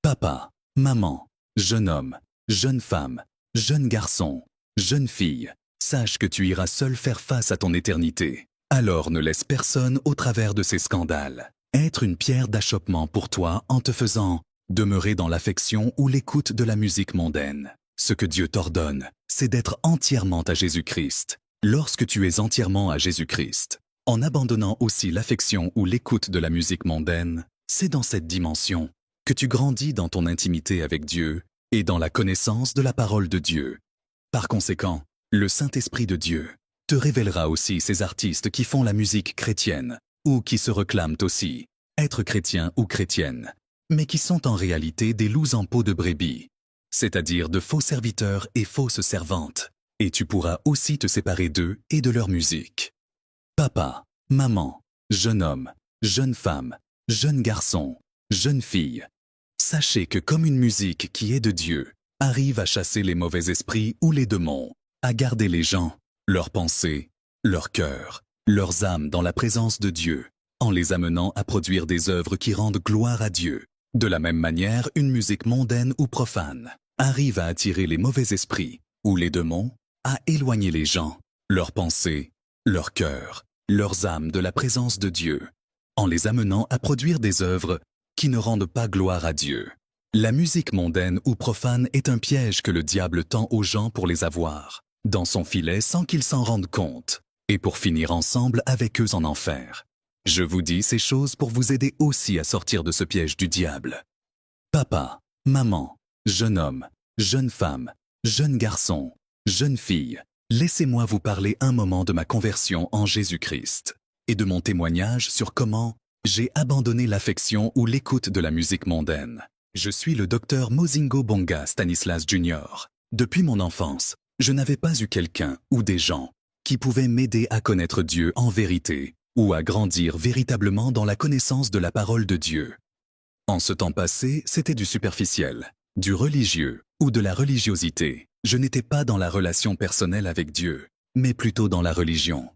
Papa, maman, jeune homme, jeune femme, jeune garçon, jeune fille, sache que tu iras seul faire face à ton éternité. Alors ne laisse personne au travers de ces scandales être une pierre d'achoppement pour toi en te faisant demeurer dans l'affection ou l'écoute de la musique mondaine. Ce que Dieu t'ordonne, c'est d'être entièrement à Jésus-Christ. Lorsque tu es entièrement à Jésus-Christ, en abandonnant aussi l'affection ou l'écoute de la musique mondaine, c'est dans cette dimension que tu grandis dans ton intimité avec Dieu et dans la connaissance de la parole de Dieu. Par conséquent, le Saint-Esprit de Dieu te révélera aussi ces artistes qui font la musique chrétienne ou qui se réclament aussi être chrétiens ou chrétiennes, mais qui sont en réalité des loups en peau de brebis, c'est-à-dire de faux serviteurs et fausses servantes, et tu pourras aussi te séparer d'eux et de leur musique. Papa, maman, jeune homme, jeune femme, jeune garçon, jeune fille, sachez que comme une musique qui est de Dieu arrive à chasser les mauvais esprits ou les démons, à garder les gens, leurs pensées, leur cœur, leurs âmes dans la présence de Dieu, en les amenant à produire des œuvres qui rendent gloire à Dieu. De la même manière, une musique mondaine ou profane arrive à attirer les mauvais esprits ou les démons, à éloigner les gens, leurs pensées, leur cœur, leurs âmes de la présence de Dieu, en les amenant à produire des œuvres qui ne rendent pas gloire à Dieu. La musique mondaine ou profane est un piège que le diable tend aux gens pour les avoir dans son filet sans qu'ils s'en rendent compte, et pour finir ensemble avec eux en enfer. Je vous dis ces choses pour vous aider aussi à sortir de ce piège du diable. Papa, maman, jeune homme, jeune femme, jeune garçon, jeune fille, laissez-moi vous parler un moment de ma conversion en Jésus-Christ et de mon témoignage sur comment j'ai abandonné l'affection ou l'écoute de la musique mondaine. Je suis le docteur Mozingo Bonga Stanislas Jr. Depuis mon enfance, je n'avais pas eu quelqu'un ou des gens qui pouvaient m'aider à connaître Dieu en vérité ou à grandir véritablement dans la connaissance de la parole de Dieu. En ce temps passé, c'était du superficiel, du religieux ou de la religiosité. Je n'étais pas dans la relation personnelle avec Dieu, mais plutôt dans la religion.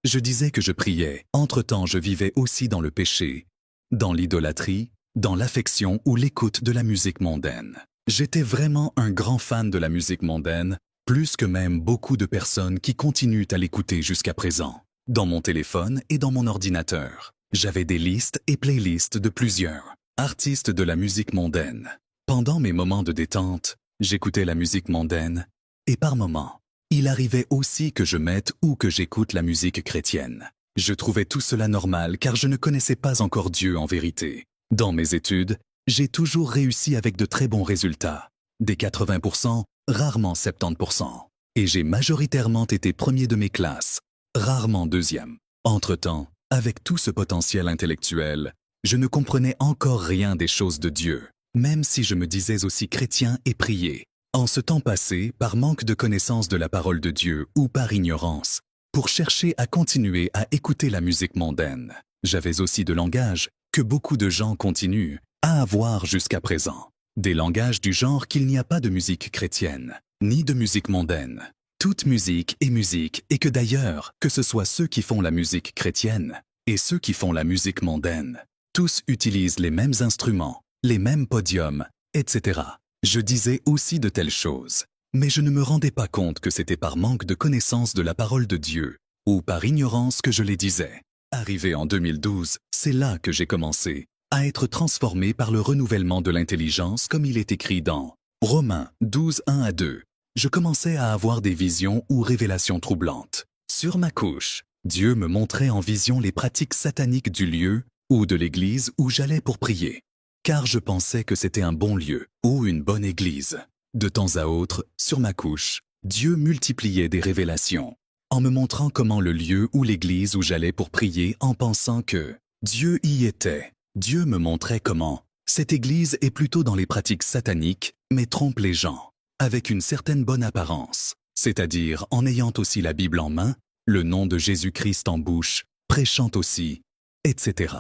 Je disais que je priais, entre-temps je vivais aussi dans le péché, dans l'idolâtrie, dans l'affection ou l'écoute de la musique mondaine. J'étais vraiment un grand fan de la musique mondaine, plus que même beaucoup de personnes qui continuent à l'écouter jusqu'à présent. Dans mon téléphone et dans mon ordinateur, j'avais des listes et playlists de plusieurs artistes de la musique mondaine. Pendant mes moments de détente, j'écoutais la musique mondaine, et par moments, il arrivait aussi que je mette ou que j'écoute la musique chrétienne. Je trouvais tout cela normal car je ne connaissais pas encore Dieu en vérité. Dans mes études, j'ai toujours réussi avec de très bons résultats, des 80%, rarement 70%. Et j'ai majoritairement été premier de mes classes, rarement deuxième. Entre-temps, avec tout ce potentiel intellectuel, je ne comprenais encore rien des choses de Dieu, même si je me disais aussi chrétien et prier. En ce temps passé, par manque de connaissance de la parole de Dieu ou par ignorance, pour chercher à continuer à écouter la musique mondaine, j'avais aussi de langages que beaucoup de gens continuent à avoir jusqu'à présent. Des langages du genre qu'il n'y a pas de musique chrétienne, ni de musique mondaine. Toute musique est musique et que d'ailleurs, que ce soit ceux qui font la musique chrétienne et ceux qui font la musique mondaine, tous utilisent les mêmes instruments, les mêmes podiums, etc. Je disais aussi de telles choses. Mais je ne me rendais pas compte que c'était par manque de connaissance de la parole de Dieu, ou par ignorance que je les disais. Arrivé en 2012, c'est là que j'ai commencé à être transformé par le renouvellement de l'intelligence comme il est écrit dans Romains 12, 1 à 2. Je commençais à avoir des visions ou révélations troublantes. Sur ma couche, Dieu me montrait en vision les pratiques sataniques du lieu ou de l'église où j'allais pour prier. Car je pensais que c'était un bon lieu ou une bonne église. De temps à autre, sur ma couche, Dieu multipliait des révélations, en me montrant comment le lieu ou l'église où j'allais pour prier en pensant que Dieu y était. Dieu me montrait comment cette église est plutôt dans les pratiques sataniques, mais trompe les gens, avec une certaine bonne apparence, c'est-à-dire en ayant aussi la Bible en main, le nom de Jésus-Christ en bouche, prêchant aussi, etc.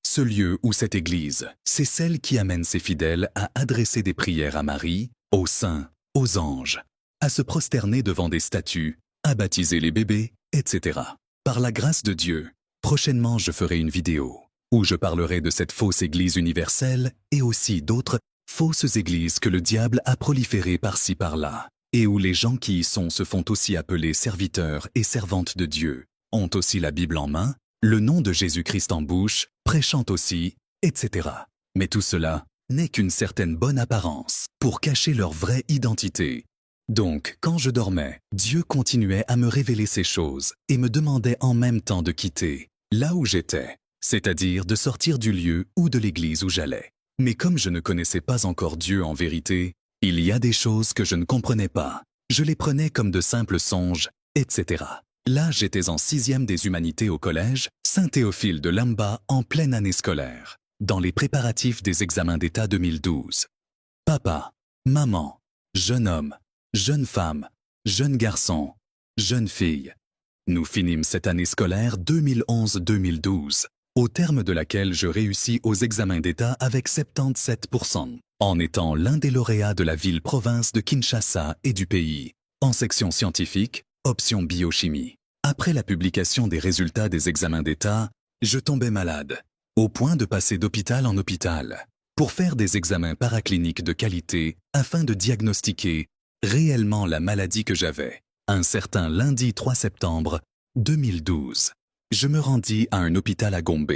Ce lieu ou cette église, c'est celle qui amène ses fidèles à adresser des prières à Marie, aux saints, aux anges, à se prosterner devant des statues, à baptiser les bébés, etc. Par la grâce de Dieu, prochainement je ferai une vidéo où je parlerai de cette fausse église universelle et aussi d'autres fausses églises que le diable a proliférées par-ci par-là, et où les gens qui y sont se font aussi appeler serviteurs et servantes de Dieu, ont aussi la Bible en main, le nom de Jésus-Christ en bouche, prêchant aussi, etc. Mais tout cela n'est qu'une certaine bonne apparence pour cacher leur vraie identité. Donc, quand je dormais, Dieu continuait à me révéler ces choses et me demandait en même temps de quitter là où j'étais, c'est-à-dire de sortir du lieu ou de l'église où j'allais. Mais comme je ne connaissais pas encore Dieu en vérité, il y a des choses que je ne comprenais pas. Je les prenais comme de simples songes, etc. Là, j'étais en 6e des humanités au collège Saint-Théophile de Lamba en pleine année scolaire, dans les préparatifs des examens d'État 2012. Papa, maman, jeune homme, jeune femme, jeune garçon, jeune fille. Nous finîmes cette année scolaire 2011-2012, au terme de laquelle je réussis aux examens d'État avec 77%, en étant l'un des lauréats de la ville-province de Kinshasa et du pays, en section scientifique, option biochimie. Après la publication des résultats des examens d'État, je tombais malade, au point de passer d'hôpital en hôpital, pour faire des examens paracliniques de qualité afin de diagnostiquer réellement la maladie que j'avais. Un certain lundi 3 septembre 2012, je me rendis à un hôpital à Gombe.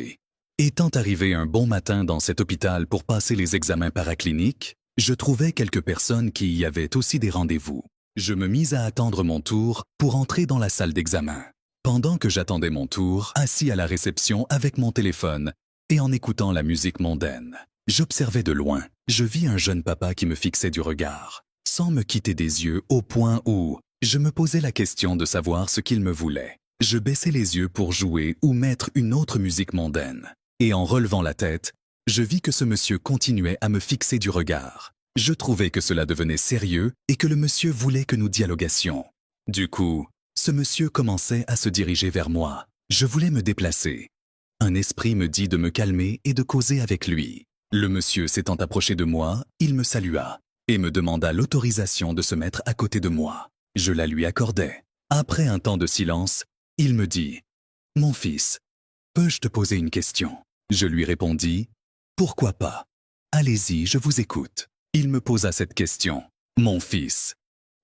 Étant arrivé un bon matin dans cet hôpital pour passer les examens paracliniques, je trouvais quelques personnes qui y avaient aussi des rendez-vous. Je me mis à attendre mon tour pour entrer dans la salle d'examen. Pendant que j'attendais mon tour, assis à la réception avec mon téléphone et en écoutant la musique mondaine, j'observais de loin. Je vis un jeune papa qui me fixait du regard, sans me quitter des yeux au point où je me posais la question de savoir ce qu'il me voulait. Je baissais les yeux pour jouer ou mettre une autre musique mondaine. Et en relevant la tête, je vis que ce monsieur continuait à me fixer du regard. Je trouvais que cela devenait sérieux et que le monsieur voulait que nous dialoguassions. Du coup, ce monsieur commençait à se diriger vers moi. Je voulais me déplacer. Un esprit me dit de me calmer et de causer avec lui. Le monsieur s'étant approché de moi, il me salua et me demanda l'autorisation de se mettre à côté de moi. Je la lui accordai. Après un temps de silence, il me dit « Mon fils, peux-je te poser une question ?» Je lui répondis « Pourquoi pas? Allez-y, je vous écoute. » Il me posa cette question « Mon fils,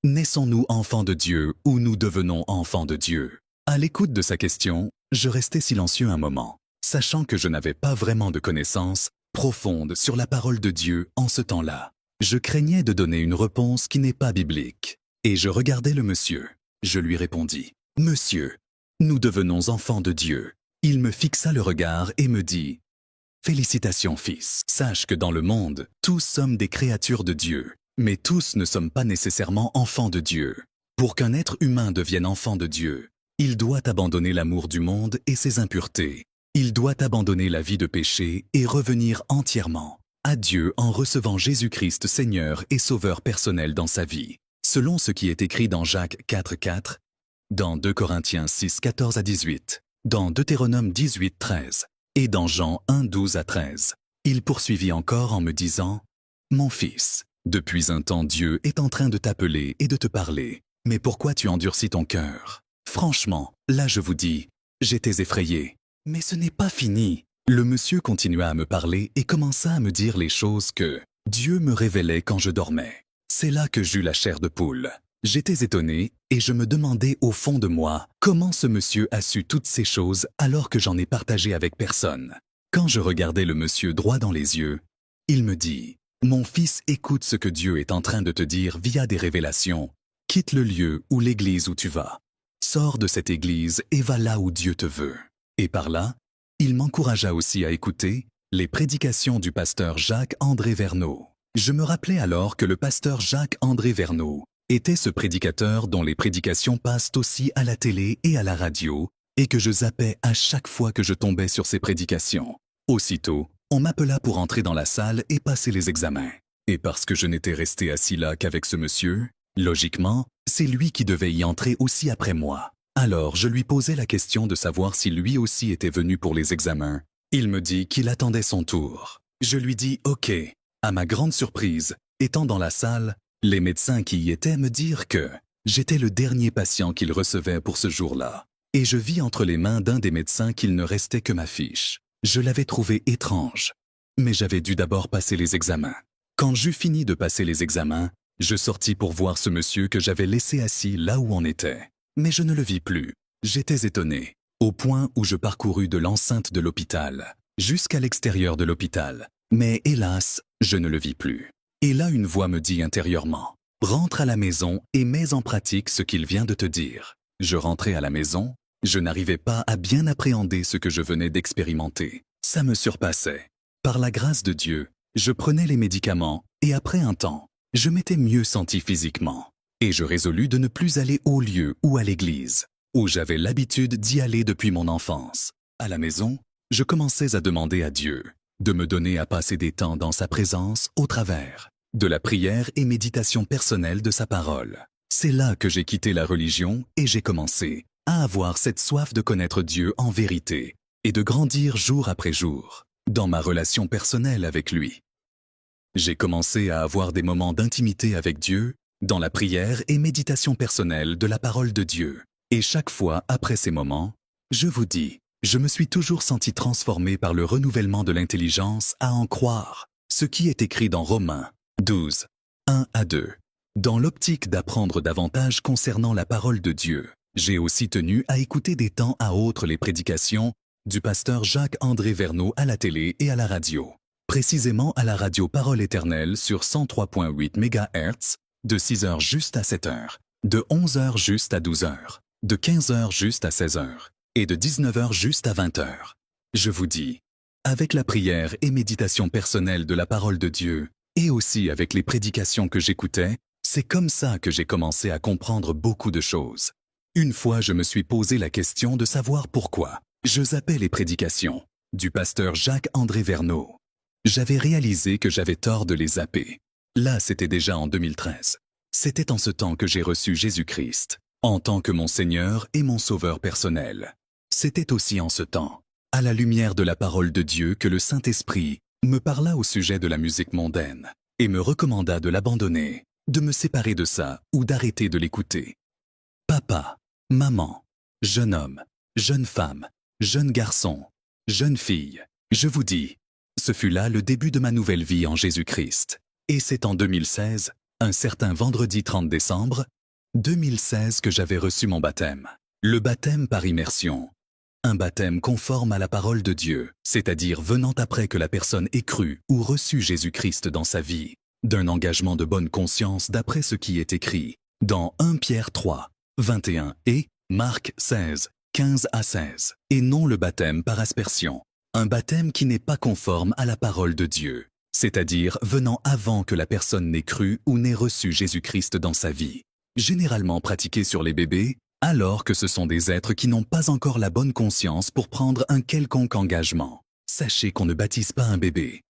naissons-nous enfants de Dieu ou nous devenons enfants de Dieu ?» À l'écoute de sa question, je restai silencieux un moment, sachant que je n'avais pas vraiment de connaissances profondes sur la parole de Dieu en ce temps-là. Je craignais de donner une réponse qui n'est pas biblique. Et je regardais le monsieur. Je lui répondis « Monsieur, nous devenons enfants de Dieu. » Il me fixa le regard et me dit « Félicitations, fils. Sache que dans le monde, tous sommes des créatures de Dieu, mais tous ne sommes pas nécessairement enfants de Dieu. Pour qu'un être humain devienne enfant de Dieu, il doit abandonner l'amour du monde et ses impuretés. Il doit abandonner la vie de péché et revenir entièrement à Dieu en recevant Jésus-Christ Seigneur et Sauveur personnel dans sa vie. Selon ce qui est écrit dans Jacques 4:4, dans 2 Corinthiens 6:14 à 18, dans Deutéronome 18:13 et dans Jean 1:12 à 13. Il poursuivit encore en me disant « Mon fils, depuis un temps Dieu est en train de t'appeler et de te parler, mais pourquoi tu endurcis ton cœur? Franchement, là je vous dis, j'étais effrayé. Mais ce n'est pas fini. Le monsieur continua à me parler et commença à me dire les choses que Dieu me révélait quand je dormais. C'est là que j'eus la chair de poule. J'étais étonné et je me demandais au fond de moi comment ce monsieur a su toutes ces choses alors que j'en ai partagé avec personne. Quand je regardais le monsieur droit dans les yeux, il me dit « Mon fils, écoute ce que Dieu est en train de te dire via des révélations. Quitte le lieu ou l'église où tu vas. Sors de cette église et va là où Dieu te veut. » Et par là, il m'encouragea aussi à écouter les prédications du pasteur Jacques-André Verneau. Je me rappelais alors que le pasteur Jacques-André Verneau était ce prédicateur dont les prédications passent aussi à la télé et à la radio, et que je zappais à chaque fois que je tombais sur ses prédications. Aussitôt, on m'appela pour entrer dans la salle et passer les examens. Et parce que je n'étais resté assis là qu'avec ce monsieur, logiquement, c'est lui qui devait y entrer aussi après moi. Alors je lui posai la question de savoir si lui aussi était venu pour les examens. Il me dit qu'il attendait son tour. Je lui dis « OK ». À ma grande surprise, étant dans la salle, les médecins qui y étaient me dirent que j'étais le dernier patient qu'il recevait pour ce jour-là. Et je vis entre les mains d'un des médecins qu'il ne restait que ma fiche. Je l'avais trouvé étrange. Mais j'avais dû d'abord passer les examens. Quand j'eus fini de passer les examens, je sortis pour voir ce monsieur que j'avais laissé assis là où on était. Mais je ne le vis plus. J'étais étonné, au point où je parcourus de l'enceinte de l'hôpital jusqu'à l'extérieur de l'hôpital. Mais hélas, je ne le vis plus. Et là une voix me dit intérieurement « Rentre à la maison et mets en pratique ce qu'il vient de te dire. » Je rentrai à la maison, je n'arrivais pas à bien appréhender ce que je venais d'expérimenter. Ça me surpassait. Par la grâce de Dieu, je prenais les médicaments et après un temps, je m'étais mieux senti physiquement. Et je résolus de ne plus aller au lieu ou à l'église, où j'avais l'habitude d'y aller depuis mon enfance. À la maison, je commençais à demander à Dieu de me donner à passer des temps dans sa présence au travers de la prière et méditation personnelle de sa parole. C'est là que j'ai quitté la religion et j'ai commencé à avoir cette soif de connaître Dieu en vérité et de grandir jour après jour dans ma relation personnelle avec lui. J'ai commencé à avoir des moments d'intimité avec Dieu dans la prière et méditation personnelle de la parole de Dieu. Et chaque fois après ces moments, je vous dis, je me suis toujours senti transformé par le renouvellement de l'intelligence à en croire, ce qui est écrit dans Romains 12, 1 à 2. Dans l'optique d'apprendre davantage concernant la parole de Dieu, j'ai aussi tenu à écouter des temps à autre les prédications du pasteur Jacques-André Verneau à la télé et à la radio. Précisément à la radio Parole Éternelle sur 103.8 MHz, de 6h juste à 7h, de 11h juste à 12h, de 15h juste à 16h, et de 19h juste à 20h. Je vous dis, avec la prière et méditation personnelle de la parole de Dieu, et aussi avec les prédications que j'écoutais, c'est comme ça que j'ai commencé à comprendre beaucoup de choses. Une fois, je me suis posé la question de savoir pourquoi je zappais les prédications du pasteur Jacques-André Verneau. J'avais réalisé que j'avais tort de les zapper. Là, c'était déjà en 2013. C'était en ce temps que j'ai reçu Jésus-Christ en tant que mon Seigneur et mon Sauveur personnel. C'était aussi en ce temps, à la lumière de la parole de Dieu, que le Saint-Esprit me parla au sujet de la musique mondaine et me recommanda de l'abandonner, de me séparer de ça ou d'arrêter de l'écouter. Papa, maman, jeune homme, jeune femme, jeune garçon, jeune fille, je vous dis, ce fut là le début de ma nouvelle vie en Jésus-Christ. Et c'est en 2016, un certain vendredi 30 décembre 2016 que j'avais reçu mon baptême. Le baptême par immersion. Un baptême conforme à la parole de Dieu, c'est-à-dire venant après que la personne ait cru ou reçu Jésus-Christ dans sa vie, d'un engagement de bonne conscience d'après ce qui est écrit dans 1 Pierre 3, 21 et Marc 16, 15 à 16, et non le baptême par aspersion. Un baptême qui n'est pas conforme à la parole de Dieu, c'est-à-dire venant avant que la personne n'ait cru ou n'ait reçu Jésus-Christ dans sa vie. Généralement pratiqué sur les bébés, alors que ce sont des êtres qui n'ont pas encore la bonne conscience pour prendre un quelconque engagement. Sachez qu'on ne baptise pas un bébé,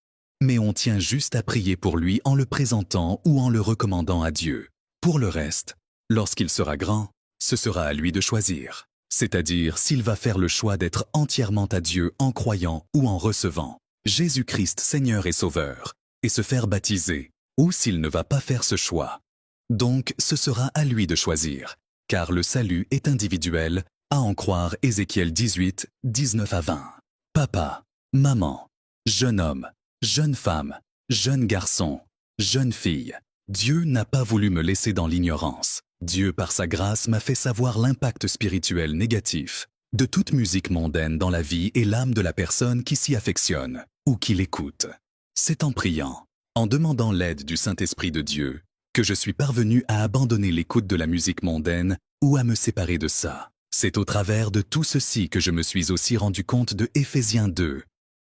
mais on tient juste à prier pour lui en le présentant ou en le recommandant à Dieu. Pour le reste, lorsqu'il sera grand, ce sera à lui de choisir, c'est-à-dire s'il va faire le choix d'être entièrement à Dieu en croyant ou en recevant Jésus-Christ Seigneur et Sauveur, et se faire baptiser, ou s'il ne va pas faire ce choix. Donc ce sera à lui de choisir, car le salut est individuel, à en croire Ézéchiel 18, 19 à 20. Papa, maman, jeune homme, jeune femme, jeune garçon, jeune fille. Dieu n'a pas voulu me laisser dans l'ignorance. Dieu, par sa grâce, m'a fait savoir l'impact spirituel négatif de toute musique mondaine dans la vie et l'âme de la personne qui s'y affectionne ou qui l'écoute. C'est en priant, en demandant l'aide du Saint-Esprit de Dieu, que je suis parvenu à abandonner l'écoute de la musique mondaine ou à me séparer de ça. C'est au travers de tout ceci que je me suis aussi rendu compte de Éphésiens 2,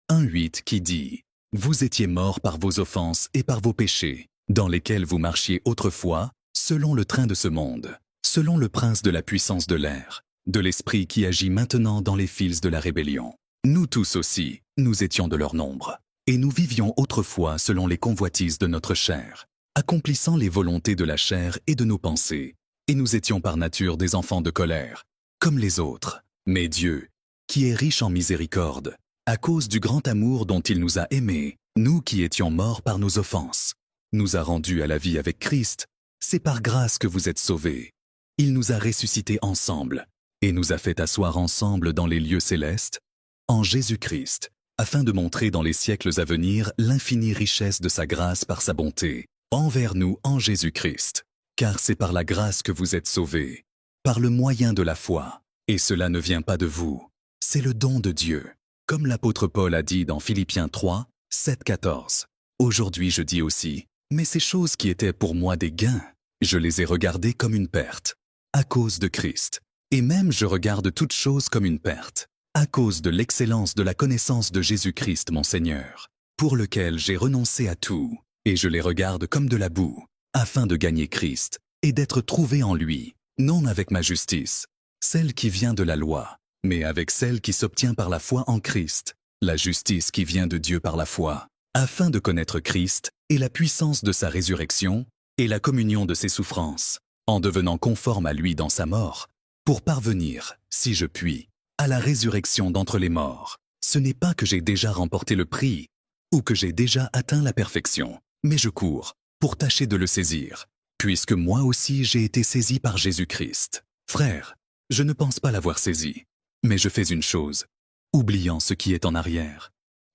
1:8 qui dit « Vous étiez morts par vos offenses et par vos péchés, dans lesquels vous marchiez autrefois, selon le train de ce monde, selon le prince de la puissance de l'air, de l'esprit qui agit maintenant dans les fils de la rébellion. Nous tous aussi, nous étions de leur nombre, et nous vivions autrefois selon les convoitises de notre chair, accomplissant les volontés de la chair et de nos pensées, et nous étions par nature des enfants de colère, comme les autres. Mais Dieu, qui est riche en miséricorde, à cause du grand amour dont il nous a aimés, nous qui étions morts par nos offenses, nous a rendus à la vie avec Christ. C'est par grâce que vous êtes sauvés. Il nous a ressuscités ensemble et nous a fait asseoir ensemble dans les lieux célestes, en Jésus-Christ, afin de montrer dans les siècles à venir l'infinie richesse de sa grâce par sa bonté, envers nous en Jésus-Christ. Car c'est par la grâce que vous êtes sauvés, par le moyen de la foi, et cela ne vient pas de vous, c'est le don de Dieu. Comme l'apôtre Paul a dit dans Philippiens 3, 7-14. Aujourd'hui je dis aussi, mais ces choses qui étaient pour moi des gains, je les ai regardées comme une perte, à cause de Christ. Et même je regarde toutes choses comme une perte, à cause de l'excellence de la connaissance de Jésus-Christ mon Seigneur, pour lequel j'ai renoncé à tout, et je les regarde comme de la boue, afin de gagner Christ, et d'être trouvé en lui, non avec ma justice, celle qui vient de la loi, mais avec celle qui s'obtient par la foi en Christ, la justice qui vient de Dieu par la foi, afin de connaître Christ et la puissance de sa résurrection et la communion de ses souffrances, en devenant conforme à lui dans sa mort, pour parvenir, si je puis, à la résurrection d'entre les morts. Ce n'est pas que j'ai déjà remporté le prix, ou que j'ai déjà atteint la perfection, mais je cours, pour tâcher de le saisir, puisque moi aussi j'ai été saisi par Jésus-Christ. Frère, je ne pense pas l'avoir saisi, mais je fais une chose, oubliant ce qui est en arrière,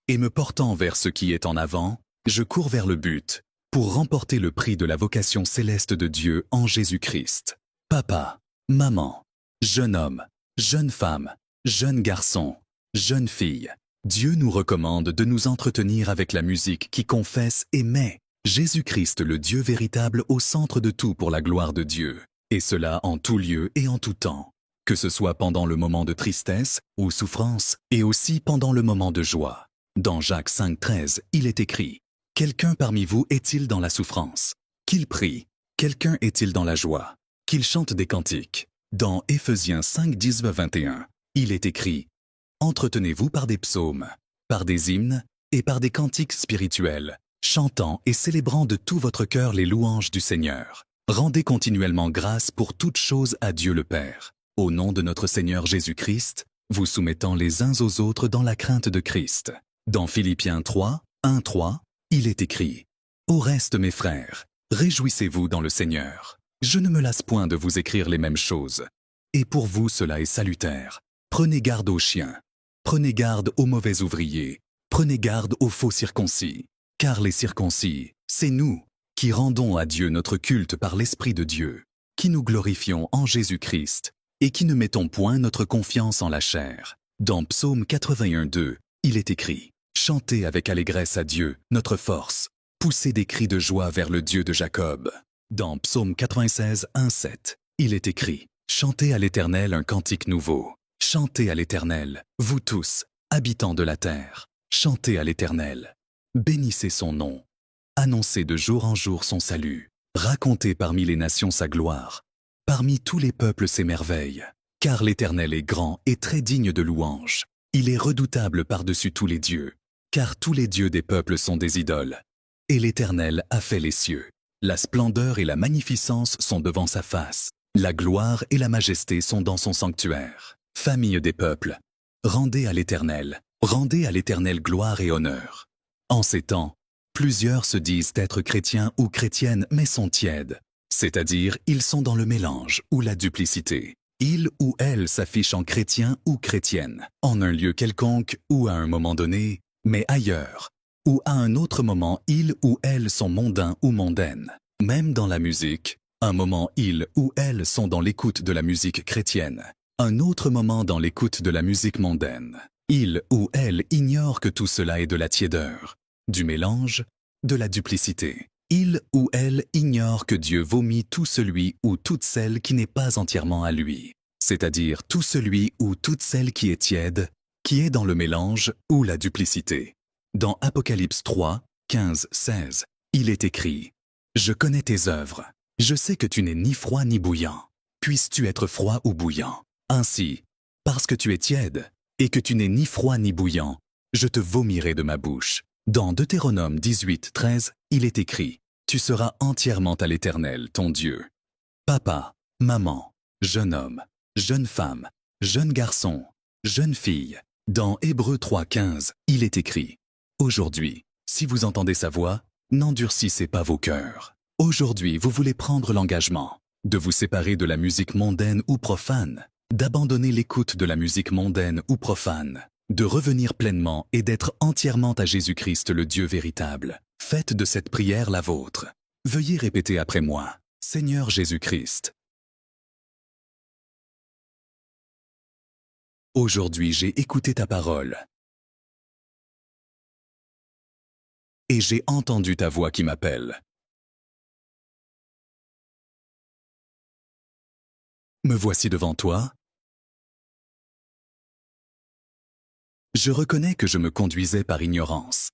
et me portant vers ce qui est en avant, je cours vers le but, pour remporter le prix de la vocation céleste de Dieu en Jésus-Christ. Papa, maman, jeune homme, jeune femme, jeune garçon, jeune fille, Dieu nous recommande de nous entretenir avec la musique qui confesse et met Jésus-Christ le Dieu véritable au centre de tout pour la gloire de Dieu, et cela en tout lieu et en tout temps, que ce soit pendant le moment de tristesse ou souffrance, et aussi pendant le moment de joie. Dans Jacques 5,13, il est écrit « Quelqu'un parmi vous est-il dans la souffrance? Qu'il prie. Quelqu'un est-il dans la joie? Qu'il chante des cantiques. » Dans Éphésiens 5:19-21, il est écrit « Entretenez-vous par des psaumes, par des hymnes et par des cantiques spirituels, chantant et célébrant de tout votre cœur les louanges du Seigneur. Rendez continuellement grâce pour toutes choses à Dieu le Père, au nom de notre Seigneur Jésus-Christ, vous soumettant les uns aux autres dans la crainte de Christ. » Dans Philippiens 3, 1-3, il est écrit « Au reste, mes frères, réjouissez-vous dans le Seigneur. Je ne me lasse point de vous écrire les mêmes choses. Et pour vous cela est salutaire. Prenez garde aux chiens. Prenez garde aux mauvais ouvriers. Prenez garde aux faux circoncis. Car les circoncis, c'est nous, qui rendons à Dieu notre culte par l'Esprit de Dieu, qui nous glorifions en Jésus-Christ, et qui ne mettons point notre confiance en la chair. » Dans Psaume 81:2, il est écrit « Chantez avec allégresse à Dieu, notre force. Poussez des cris de joie vers le Dieu de Jacob. » Dans Psaume 96:1-7, il est écrit « Chantez à l'Éternel un cantique nouveau. Chantez à l'Éternel, vous tous, habitants de la terre. Chantez à l'Éternel. Bénissez son nom. Annoncez de jour en jour son salut. Racontez parmi les nations sa gloire. Parmi tous les peuples ses merveilles. Car l'Éternel est grand et très digne de louange. Il est redoutable par-dessus tous les dieux. Car tous les dieux des peuples sont des idoles. Et l'Éternel a fait les cieux. La splendeur et la magnificence sont devant sa face. La gloire et la majesté sont dans son sanctuaire. Famille des peuples, rendez à l'Éternel gloire et honneur. En ces temps, plusieurs se disent être chrétiens ou chrétiennes mais sont tièdes, c'est-à-dire ils sont dans le mélange ou la duplicité. Il ou elle s'affiche en chrétien ou chrétienne, en un lieu quelconque ou à un moment donné, mais ailleurs. Ou à un autre moment, il ou elle sont mondains ou mondaines. Même dans la musique, un moment il ou elle sont dans l'écoute de la musique chrétienne, un autre moment dans l'écoute de la musique mondaine. Il ou elle ignore que tout cela est de la tiédeur, du mélange, de la duplicité. Il ou elle ignore que Dieu vomit tout celui ou toute celle qui n'est pas entièrement à lui, c'est-à-dire tout celui ou toute celle qui est tiède, qui est dans le mélange ou la duplicité. Dans Apocalypse 3, 15, 16, il est écrit « Je connais tes œuvres, je sais que tu n'es ni froid ni bouillant. Puisses-tu être froid ou bouillant? Ainsi, parce que tu es tiède et que tu n'es ni froid ni bouillant, je te vomirai de ma bouche. » Dans Deutéronome 18, 13, il est écrit « Tu seras entièrement à l'Éternel, ton Dieu. » Papa, maman, jeune homme, jeune femme, jeune garçon, jeune fille. Dans Hébreux 3, 15, il est écrit « Aujourd'hui, si vous entendez sa voix, n'endurcissez pas vos cœurs. » Aujourd'hui, vous voulez prendre l'engagement de vous séparer de la musique mondaine ou profane, d'abandonner l'écoute de la musique mondaine ou profane, de revenir pleinement et d'être entièrement à Jésus-Christ le Dieu véritable. Faites de cette prière la vôtre. Veuillez répéter après moi. Seigneur Jésus-Christ, aujourd'hui j'ai écouté ta parole et j'ai entendu ta voix qui m'appelle. Me voici devant toi. Je reconnais que je me conduisais par ignorance.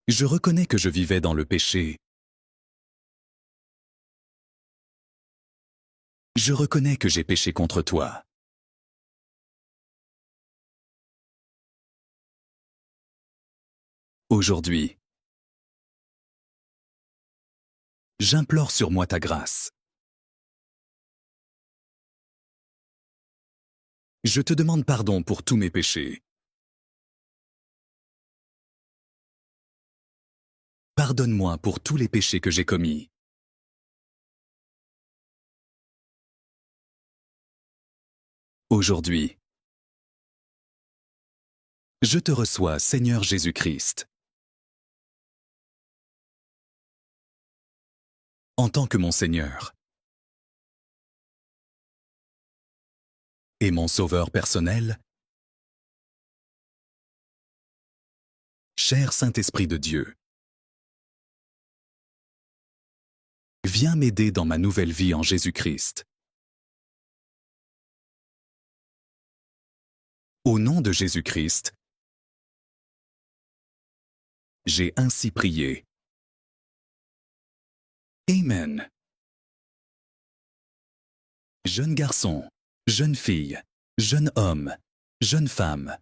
Je reconnais que je vivais dans le péché. Je reconnais que j'ai péché contre toi. Aujourd'hui, j'implore sur moi ta grâce. Je te demande pardon pour tous mes péchés. Pardonne-moi pour tous les péchés que j'ai commis. Aujourd'hui, je te reçois, Seigneur Jésus-Christ. En tant que mon Seigneur et mon Sauveur personnel, cher Saint-Esprit de Dieu, viens m'aider dans ma nouvelle vie en Jésus-Christ. Au nom de Jésus-Christ, j'ai ainsi prié. Amen. Jeune garçon, jeune fille, jeune homme, jeune femme,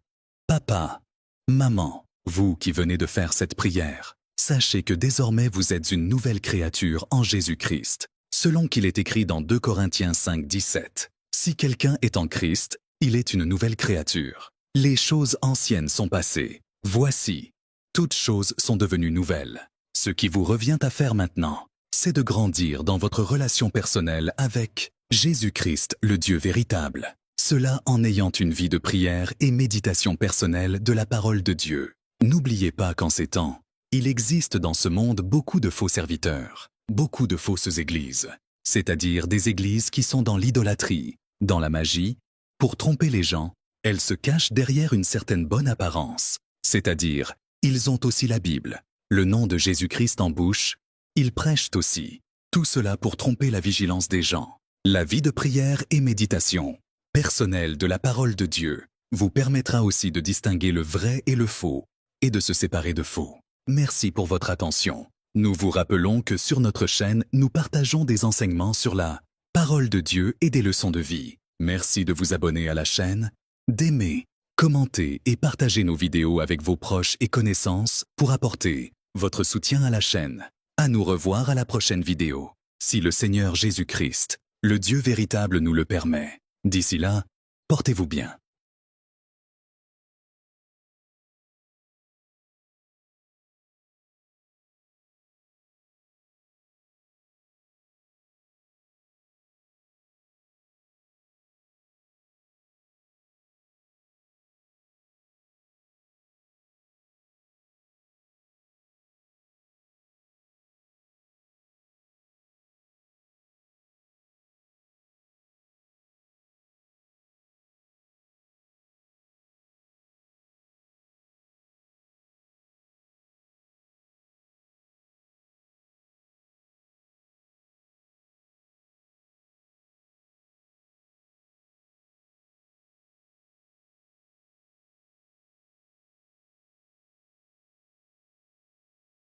papa, maman, vous qui venez de faire cette prière, sachez que désormais vous êtes une nouvelle créature en Jésus-Christ, selon qu'il est écrit dans 2 Corinthiens 5, 17. Si quelqu'un est en Christ, il est une nouvelle créature. Les choses anciennes sont passées. Voici, toutes choses sont devenues nouvelles. Ce qui vous revient à faire maintenant, c'est de grandir dans votre relation personnelle avec Jésus-Christ, le Dieu véritable. Cela en ayant une vie de prière et méditation personnelle de la parole de Dieu. N'oubliez pas qu'en ces temps, il existe dans ce monde beaucoup de faux serviteurs, beaucoup de fausses églises, c'est-à-dire des églises qui sont dans l'idolâtrie, dans la magie. Pour tromper les gens, elles se cachent derrière une certaine bonne apparence, c'est-à-dire, ils ont aussi la Bible, le nom de Jésus-Christ en bouche, ils prêchent aussi. Tout cela pour tromper la vigilance des gens. La vie de prière et méditation personnelle de la parole de Dieu vous permettra aussi de distinguer le vrai et le faux, et de se séparer de faux. Merci pour votre attention. Nous vous rappelons que sur notre chaîne, nous partageons des enseignements sur la parole de Dieu et des leçons de vie. Merci de vous abonner à la chaîne, d'aimer, commenter et partager nos vidéos avec vos proches et connaissances pour apporter votre soutien à la chaîne. À nous revoir à la prochaine vidéo, si le Seigneur Jésus-Christ, le Dieu véritable nous le permet. D'ici là, portez-vous bien.